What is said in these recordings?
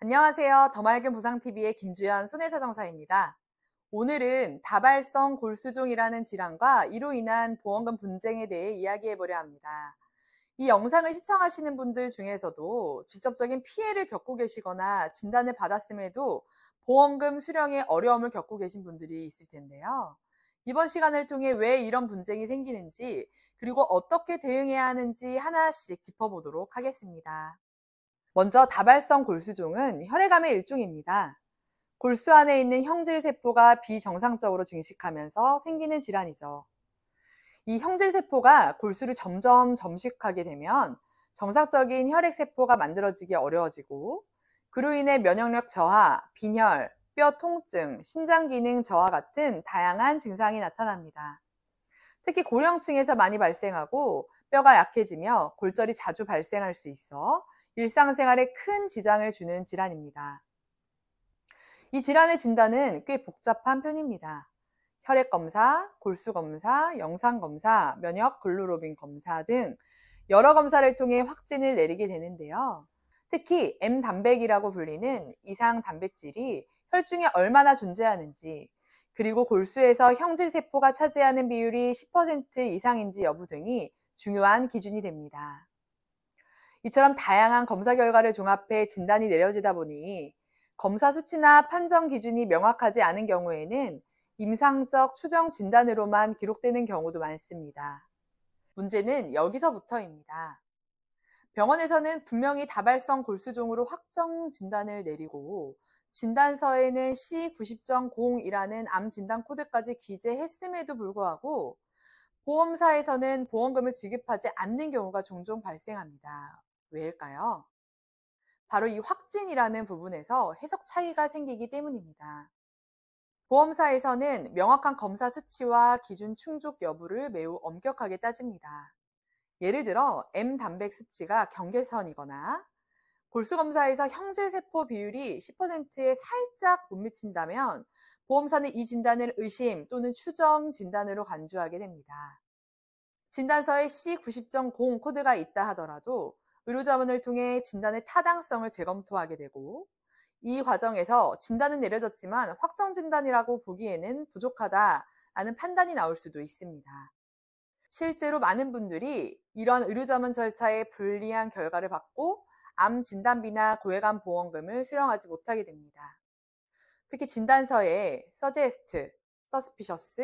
안녕하세요. 더 맑은 보상TV의 김주연 손해사정사입니다. 오늘은 다발성 골수종이라는 질환과 이로 인한 보험금 분쟁에 대해 이야기해보려 합니다. 이 영상을 시청하시는 분들 중에서도 직접적인 피해를 겪고 계시거나 진단을 받았음에도 보험금 수령에 어려움을 겪고 계신 분들이 있을 텐데요. 이번 시간을 통해 왜 이런 분쟁이 생기는지, 그리고 어떻게 대응해야 하는지 하나씩 짚어보도록 하겠습니다. 먼저 다발성 골수종은 혈액암의 일종입니다. 골수 안에 있는 형질세포가 비정상적으로 증식하면서 생기는 질환이죠. 이 형질세포가 골수를 점점 점식하게 되면 정상적인 혈액세포가 만들어지기 어려워지고, 그로 인해 면역력 저하, 빈혈, 뼈 통증, 신장 기능 저하 같은 다양한 증상이 나타납니다. 특히 고령층에서 많이 발생하고 뼈가 약해지며 골절이 자주 발생할 수 있어 일상생활에 큰 지장을 주는 질환입니다. 이 질환의 진단은 꽤 복잡한 편입니다. 혈액검사, 골수검사, 영상검사, 면역 글로로빈 검사 등 여러 검사를 통해 확진을 내리게 되는데요. 특히 M단백이라고 불리는 이상 단백질이 혈중에 얼마나 존재하는지, 그리고 골수에서 형질세포가 차지하는 비율이 10% 이상인지 여부 등이 중요한 기준이 됩니다. 이처럼 다양한 검사 결과를 종합해 진단이 내려지다 보니 검사 수치나 판정 기준이 명확하지 않은 경우에는 임상적 추정 진단으로만 기록되는 경우도 많습니다. 문제는 여기서부터입니다. 병원에서는 분명히 다발성 골수종으로 확정 진단을 내리고 진단서에는 C90.0이라는 암 진단 코드까지 기재했음에도 불구하고 보험사에서는 보험금을 지급하지 않는 경우가 종종 발생합니다. 왜일까요? 바로 이 확진이라는 부분에서 해석 차이가 생기기 때문입니다. 보험사에서는 명확한 검사 수치와 기준 충족 여부를 매우 엄격하게 따집니다. 예를 들어 M단백 수치가 경계선이거나 골수검사에서 형질세포 비율이 10%에 살짝 못 미친다면 보험사는 이 진단을 의심 또는 추정 진단으로 간주하게 됩니다. 진단서에 C90.0 코드가 있다 하더라도 의료자문을 통해 진단의 타당성을 재검토하게 되고, 이 과정에서 진단은 내려졌지만 확정 진단이라고 보기에는 부족하다라는 판단이 나올 수도 있습니다. 실제로 많은 분들이 이런 의료자문 절차에 불리한 결과를 받고 암 진단비나 고액암 보험금을 수령하지 못하게 됩니다. 특히 진단서에 suggest, suspicious,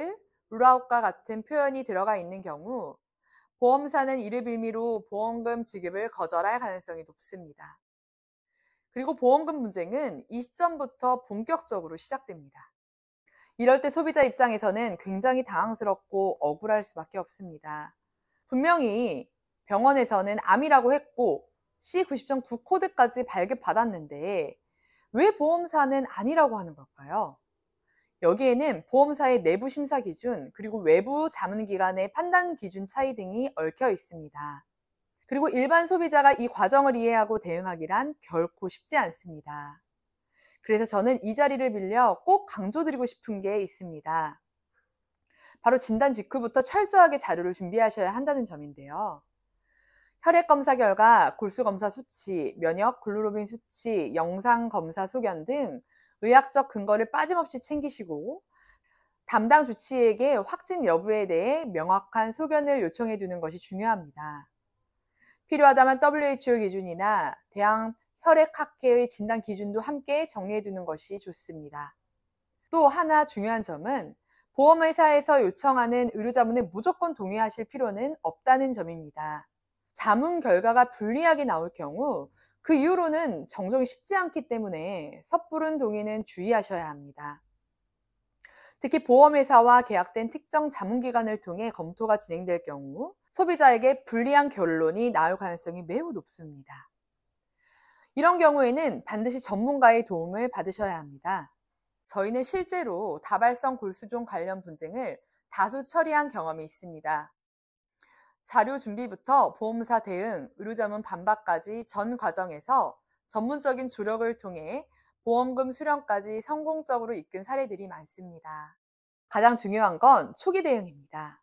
rule out과 같은 표현이 들어가 있는 경우 보험사는 이를 빌미로 보험금 지급을 거절할 가능성이 높습니다. 그리고 보험금 분쟁은 이 시점부터 본격적으로 시작됩니다. 이럴 때 소비자 입장에서는 굉장히 당황스럽고 억울할 수밖에 없습니다. 분명히 병원에서는 암이라고 했고 C90.9 코드까지 발급받았는데 왜 보험사는 아니라고 하는 걸까요? 여기에는 보험사의 내부 심사 기준, 그리고 외부 자문기관의 판단 기준 차이 등이 얽혀 있습니다. 그리고 일반 소비자가 이 과정을 이해하고 대응하기란 결코 쉽지 않습니다. 그래서 저는 이 자리를 빌려 꼭 강조드리고 싶은 게 있습니다. 바로 진단 직후부터 철저하게 자료를 준비하셔야 한다는 점인데요. 혈액검사 결과, 골수검사 수치, 면역 글로로빈 수치, 영상검사 소견 등 의학적 근거를 빠짐없이 챙기시고 담당 주치의에게 확진 여부에 대해 명확한 소견을 요청해 두는 것이 중요합니다. 필요하다면 WHO 기준이나 대학 혈액학회의 진단 기준도 함께 정리해 두는 것이 좋습니다. 또 하나 중요한 점은 보험회사에서 요청하는 의료자문에 무조건 동의하실 필요는 없다는 점입니다. 자문 결과가 불리하게 나올 경우 그 이후로는 정정이 쉽지 않기 때문에 섣부른 동의는 주의하셔야 합니다. 특히 보험회사와 계약된 특정 자문기관을 통해 검토가 진행될 경우 소비자에게 불리한 결론이 나올 가능성이 매우 높습니다. 이런 경우에는 반드시 전문가의 도움을 받으셔야 합니다. 저희는 실제로 다발성 골수종 관련 분쟁을 다수 처리한 경험이 있습니다. 자료 준비부터 보험사 대응, 의료자문 반박까지 전 과정에서 전문적인 조력을 통해 보험금 수령까지 성공적으로 이끈 사례들이 많습니다. 가장 중요한 건 초기 대응입니다.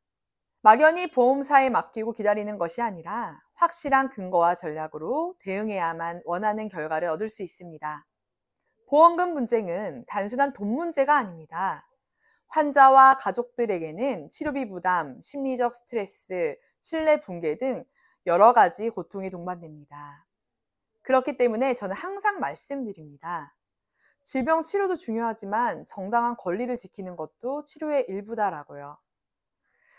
막연히 보험사에 맡기고 기다리는 것이 아니라 확실한 근거와 전략으로 대응해야만 원하는 결과를 얻을 수 있습니다. 보험금 분쟁은 단순한 돈 문제가 아닙니다. 환자와 가족들에게는 치료비 부담, 심리적 스트레스, 신뢰 붕괴 등 여러 가지 고통이 동반됩니다. 그렇기 때문에 저는 항상 말씀드립니다. 질병 치료도 중요하지만 정당한 권리를 지키는 것도 치료의 일부다라고요.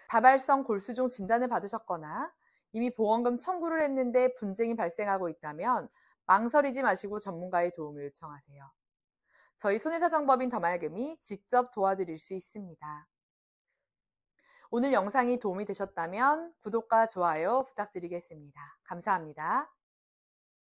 다발성 골수종 진단을 받으셨거나 이미 보험금 청구를 했는데 분쟁이 발생하고 있다면 망설이지 마시고 전문가의 도움을 요청하세요. 저희 손해사정법인 더말금이 직접 도와드릴 수 있습니다. 오늘 영상이 도움이 되셨다면 구독과 좋아요 부탁드리겠습니다. 감사합니다.